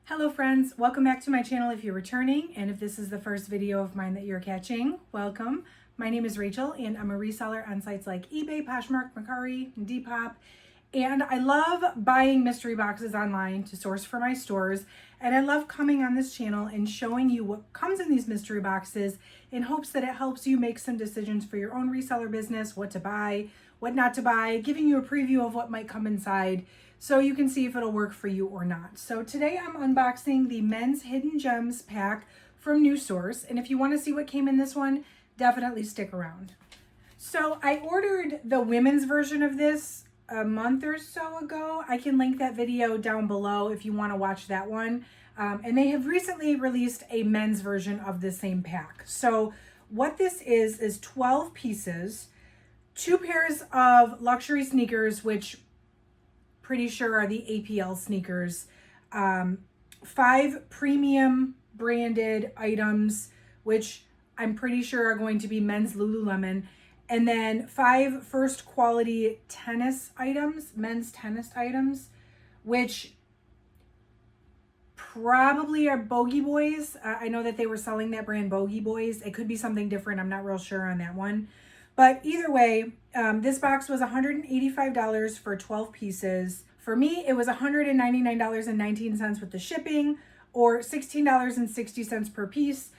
Hello friends, welcome back to my channel if you're returning, and if this is the first video of mine that you're catching, welcome. My name is Rachel and I'm a reseller on sites like eBay, Poshmark, Mercari, and Depop. And I love buying mystery boxes online to source for my stores. And I love coming on this channel and showing you what comes in these mystery boxes in hopes that it helps you make some decisions for your own reseller business, what to buy, what not to buy, giving you a preview of what might come inside so you can see if it'll work for you or not. So today I'm unboxing the Men's Hidden Gems pack from NuSource. And if you want to see what came in this one, definitely stick around. So I ordered the women's version of this a month or so ago. I can link that video down below if you want to watch that one. And they have recently released a men's version of the same pack. So what this is 12 pieces, 2 pairs of luxury sneakers, which pretty sure are the APL sneakers, 5 premium branded items, which I'm pretty sure are going to be men's Lululemon, and then 5 first quality tennis items, men's tennis items, which probably are Bogey Boys. I know that they were selling that brand Bogey Boys. It could be something different. I'm not real sure on that one. But either way, this box was $185 for 12 pieces. For me, it was $199.19 with the shipping, or $16.60 per piece.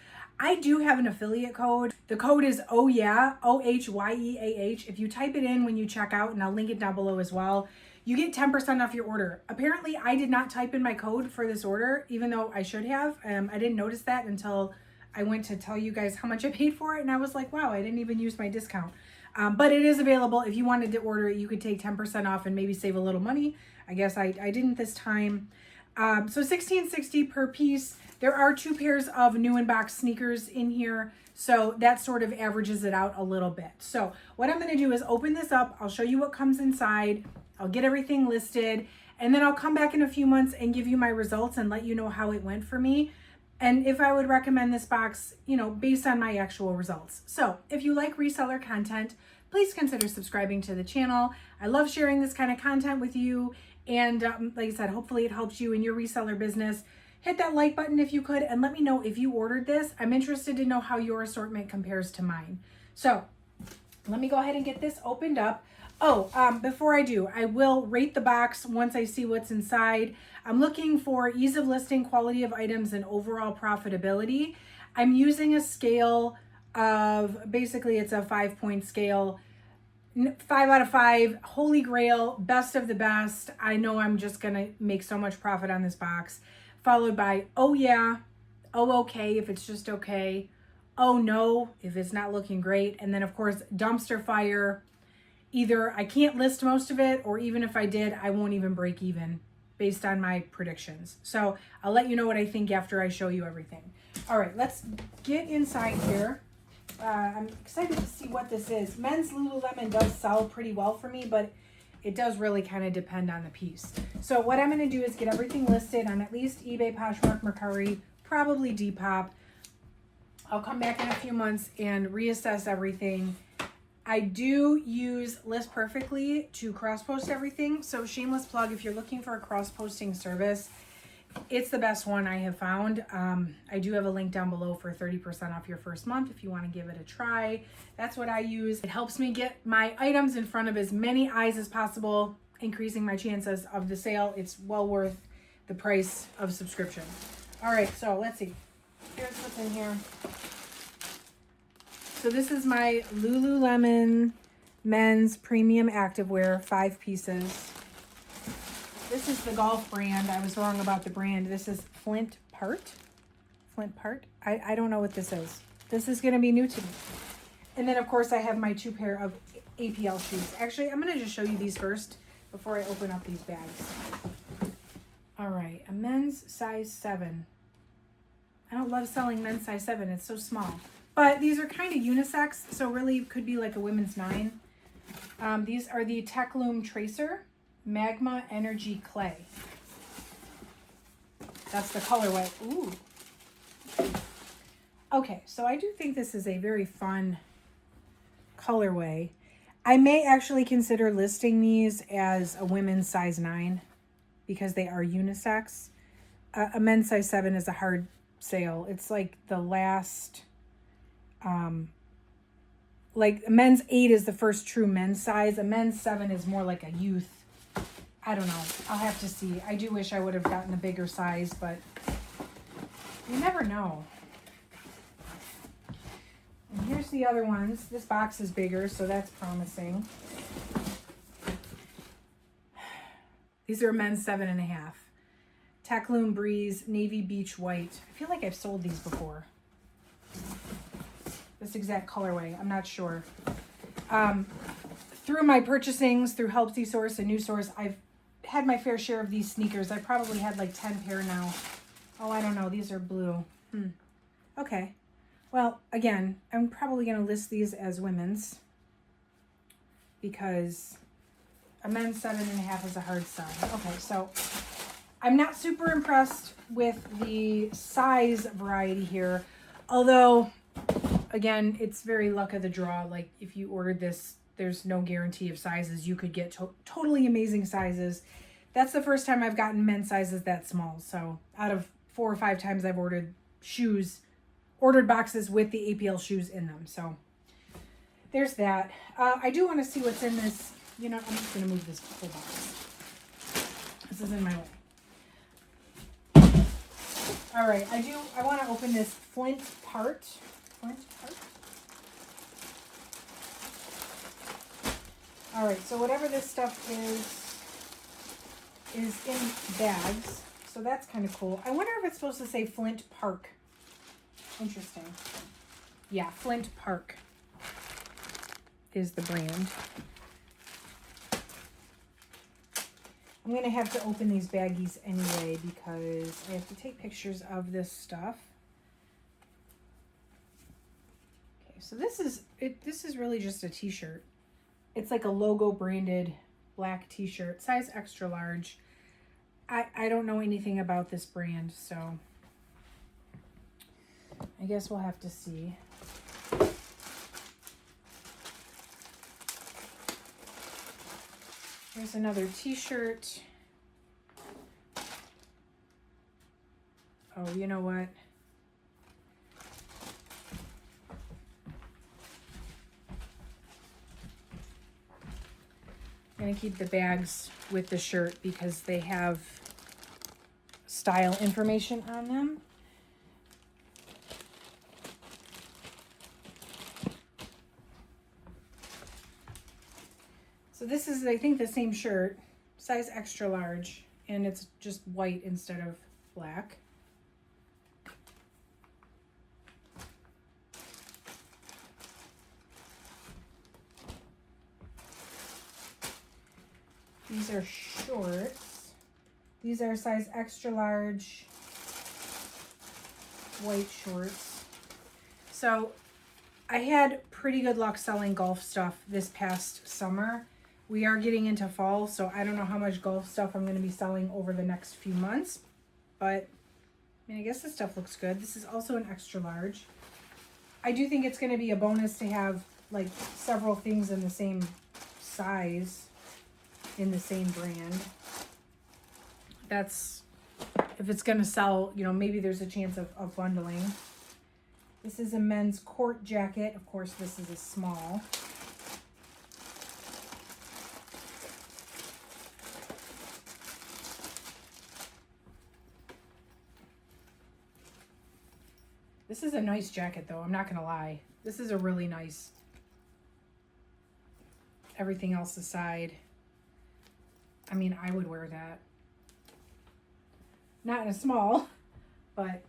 I do have an affiliate code. The code is OHYEAH, OHYEAH. If you type it in when you check out, and I'll link it down below as well, you get 10% off your order. Apparently, I did not type in my code for this order, even though I should have. I didn't notice that until I went to tell you guys how much I paid for it, and I was like, wow, I didn't even use my discount. But it is available. If you wanted to order it, you could take 10% off and maybe save a little money. I guess I didn't this time. So $16.60 per piece. There are 2 pairs of new Unbox sneakers in here, so that sort of averages it out a little bit. So what I'm going to do is open this up. I'll show you what comes inside. I'll get everything listed, and then I'll come back in a few months and give you my results and let you know how it went for me, and if I would recommend this box, based on my actual results. So if you like reseller content, please consider subscribing to the channel. I love sharing this kind of content with you. And like I said, hopefully it helps you in your reseller business. Hit that like button if you could, and let me know if you ordered this. I'm interested to know how your assortment compares to mine. So let me go ahead and get this opened up. Before I do, I will rate the box once I see what's inside. I'm looking for ease of listing, quality of items, and overall profitability. I'm using a scale of, basically it's a 5-point scale. 5 out of 5, holy grail, best of the best. I know I'm just gonna make so much profit on this box. Followed by, oh yeah, oh okay if it's just okay, oh no if it's not looking great, and then of course dumpster fire. Either I can't list most of it, or even if I did, I won't even break even based on my predictions. So I'll let you know what I think after I show you everything. All right, let's get inside here. I'm excited to see what this is. Men's Lululemon does sell pretty well for me, but it does really kind of depend on the piece. So what I'm going to do is get everything listed on at least eBay, Poshmark, Mercari, probably Depop. I'll come back in a few months and reassess everything. I do use List Perfectly to cross-post everything. So shameless plug, if you're looking for a cross-posting service, it's the best one I have found. I do have a link down below for 30% off your first month if you want to give it a try. That's what I use. It helps me get my items in front of as many eyes as possible, increasing my chances of the sale. It's well worth the price of subscription. All right, so let's see. Here's what's in here. So this is my Lululemon men's premium activewear, 5 pieces. This is the golf brand. I was wrong about the brand. This is Flint Part. I don't know what this is. This is going to be new to me. And then, of course, I have my 2 pair of APL shoes. Actually, I'm going to just show you these first before I open up these bags. All right, a men's size 7. I don't love selling men's size 7. It's so small. But these are kind of unisex, so really could be like a women's 9. These are the Techloom Tracer Magma Energy Clay. That's the colorway. Ooh. Okay, so I do think this is a very fun colorway. I may actually consider listing these as a women's size 9 because they are unisex. a men's size 7 is a hard sale. It's like the last, like a men's 8 is the first true men's size. A men's 7 is more like a youth. I don't know. I'll have to see. I do wish I would have gotten a bigger size, but you never know. And here's the other ones. This box is bigger, so that's promising. These are men's 7.5. Tackloon Breeze, Navy Beach White. I feel like I've sold these before. This exact colorway, I'm not sure. Through my purchasings, through NuSource and NuSource, I've had my fair share of these sneakers. I probably had like 10 pair now. Oh, I don't know. These are blue. Okay. Well, again, I'm probably going to list these as women's because a men's 7.5 is a hard sell. Okay, so I'm not super impressed with the size variety here. Although, again, it's very luck of the draw. Like, if you ordered this, there's no guarantee of sizes. You could get totally amazing sizes. That's the first time I've gotten men's sizes that small. So out of 4 or 5 times I've ordered boxes with the APL shoes in them. So there's that. I do want to see what's in this. You know, I'm just going to move this whole box. This is in my way. All right, I want to open this Flint part. All right, so whatever this stuff is in bags. So that's kind of cool. I wonder if it's supposed to say Flint Park. Interesting. Yeah, Flint Park is the brand. I'm going to have to open these baggies anyway because I have to take pictures of this stuff. Okay, so this is really just a t-shirt. It's like a logo branded black t-shirt, size extra large. I don't know anything about this brand, so I guess we'll have to see. Here's another t-shirt. Oh, you know what? I'm going to keep the bags with the shirt because they have style information on them. So this is, I think, the same shirt, size extra large, and it's just white instead of black. These are shorts. These are size extra large white shorts. So I had pretty good luck selling golf stuff this past summer. We are getting into fall, so I don't know how much golf stuff I'm going to be selling over the next few months. But, I mean, I guess this stuff looks good. This is also an extra large. I do think it's going to be a bonus to have, like, several things in the same size, in the same brand. That's, if it's going to sell, you know, maybe there's a chance of bundling. This is a men's court jacket. Of course, this is a small. This is a nice jacket, though. I'm not going to lie. This is a really nice, everything else aside. I mean, I would wear that. Not in a small, but,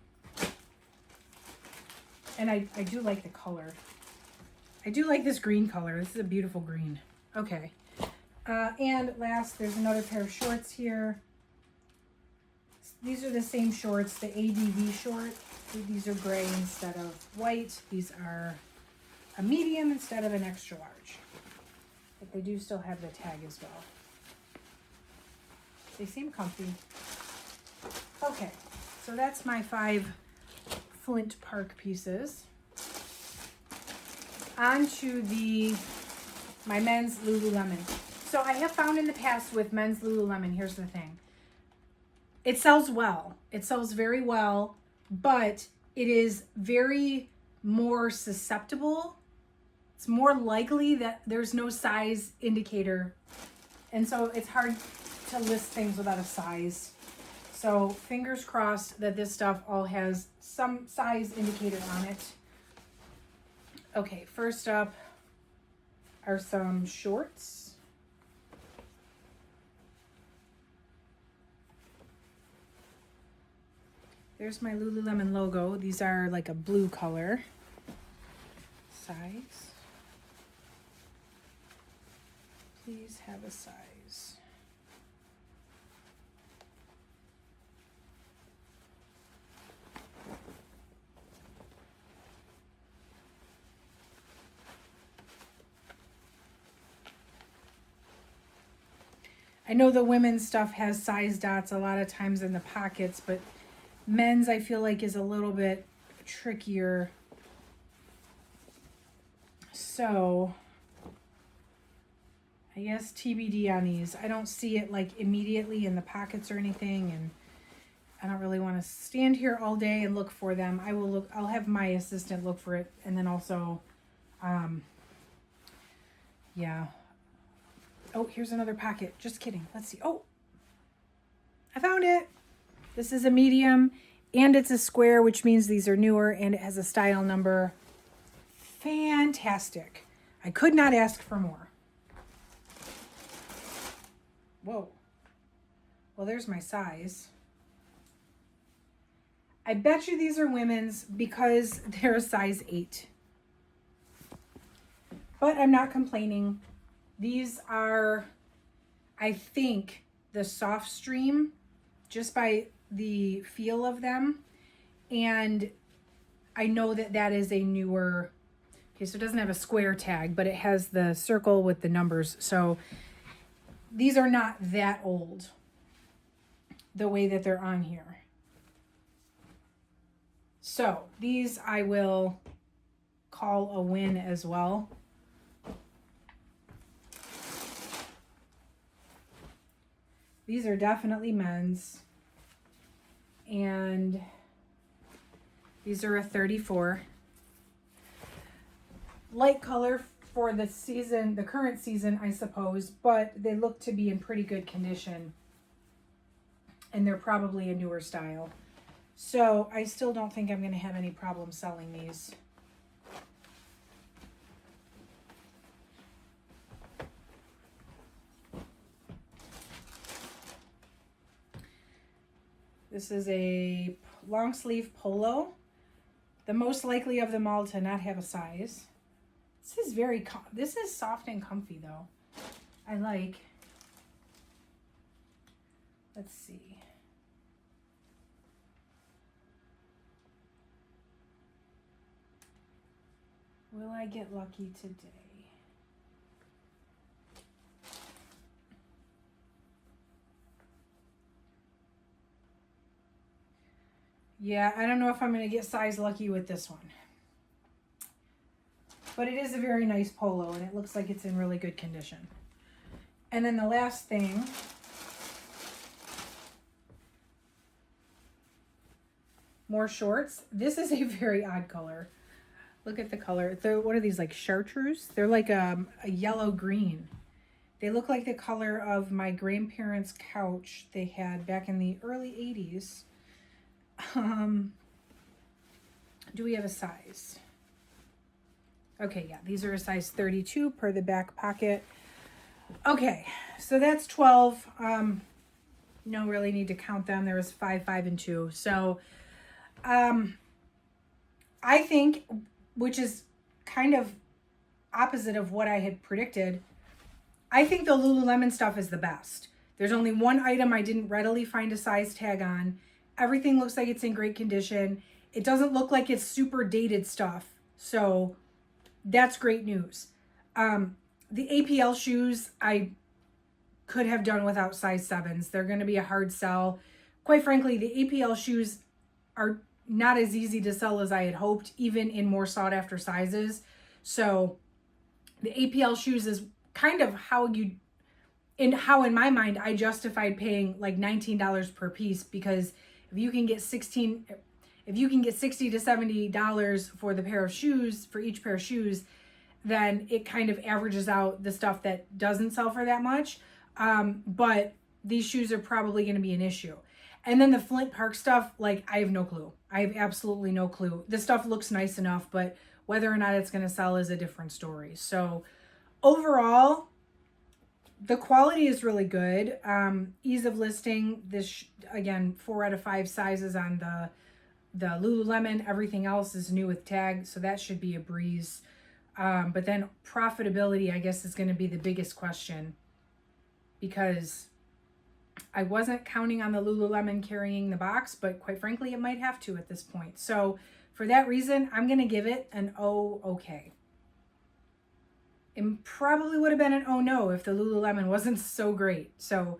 and I do like the color. I do like this green color. This is a beautiful green. Okay. And last, there's another pair of shorts here. These are the same shorts, the ADV short. These are gray instead of white. These are a medium instead of an extra large. But they do still have the tag as well. They seem comfy. Okay, so that's my 5 Flint Park pieces. On to my men's Lululemon. So I have found in the past with men's Lululemon, here's the thing. It sells well. It sells very well, but it is very more susceptible. It's more likely that there's no size indicator. And so it's hard to list things without a size. So fingers crossed that this stuff all has some size indicator on it. Okay, first up are some shorts. There's my Lululemon logo. These are like a blue color. Size. Please have a size. I know the women's stuff has size dots a lot of times in the pockets, but men's I feel like is a little bit trickier. So I guess TBD on these. I don't see it like immediately in the pockets or anything, and I don't really want to stand here all day and look for them. I'll have my assistant look for it, and then also yeah. Oh, here's another pocket. Just kidding. Let's see. Oh, I found it. This is a medium and it's a square, which means these are newer, and it has a style number. Fantastic. I could not ask for more. Whoa. Well, there's my size. I bet you these are women's because they're a size 8. But I'm not complaining. These are, I think, the soft stream, just by the feel of them. And I know that that is a newer, okay, so it doesn't have a square tag, but it has the circle with the numbers. So these are not that old, the way that they're on here. So these I will call a win as well. These are definitely men's, and these are a 34. Light color for the season, the current season, I suppose, but they look to be in pretty good condition, and they're probably a newer style. So I still don't think I'm going to have any problem selling these. This is a long sleeve polo, the most likely of them all to not have a size. This is soft and comfy though. I like. Let's see. Will I get lucky today? Yeah, I don't know if I'm going to get size lucky with this one. But it is a very nice polo, and it looks like it's in really good condition. And then the last thing, more shorts. This is a very odd color. Look at the color. What are these, like chartreuse? They're like a yellow green. They look like the color of my grandparents' couch they had back in the early 80s. Do we have a size? Okay, yeah, these are a size 32 per the back pocket. Okay, so that's 12. No really need to count them. There was 5, 5, and 2. So I think, which is kind of opposite of what I had predicted, I think the Lululemon stuff is the best. There's only one item I didn't readily find a size tag on. Everything looks like it's in great condition. It doesn't look like it's super dated stuff. So that's great news. The APL shoes, I could have done without size 7s. They're going to be a hard sell. Quite frankly, the APL shoes are not as easy to sell as I had hoped, even in more sought after sizes. So the APL shoes is kind of how you in how in my mind I justified paying like $19 per piece, because if you can get 60 to $70 for the pair of shoes, for each pair of shoes, then it kind of averages out the stuff that doesn't sell for that much. But these shoes are probably going to be an issue. And then the Flint Park stuff, like, I have no clue. I have absolutely no clue. The stuff looks nice enough, but whether or not it's going to sell is a different story. So overall, the quality is really good. Ease of listing, this, again, 4 out of 5 sizes on the Lululemon. Everything else is new with tag, so that should be a breeze. But then profitability, I guess, is going to be the biggest question, because I wasn't counting on the Lululemon carrying the box, but quite frankly, it might have to at this point. So for that reason, I'm going to give it an O okay. It probably would have been an oh no if the Lululemon wasn't so great. So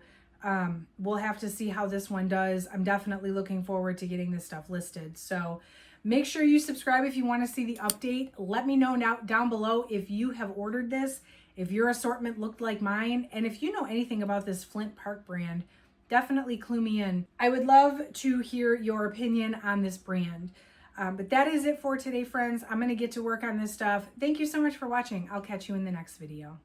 we'll have to see how this one does. I'm definitely looking forward to getting this stuff listed. So make sure you subscribe if you want to see the update. Let me know now down below if you have ordered this, if your assortment looked like mine, and if you know anything about this Flint Park brand, definitely clue me in. I would love to hear your opinion on this brand. But that is it for today, friends. I'm going to get to work on this stuff. Thank you so much for watching. I'll catch you in the next video.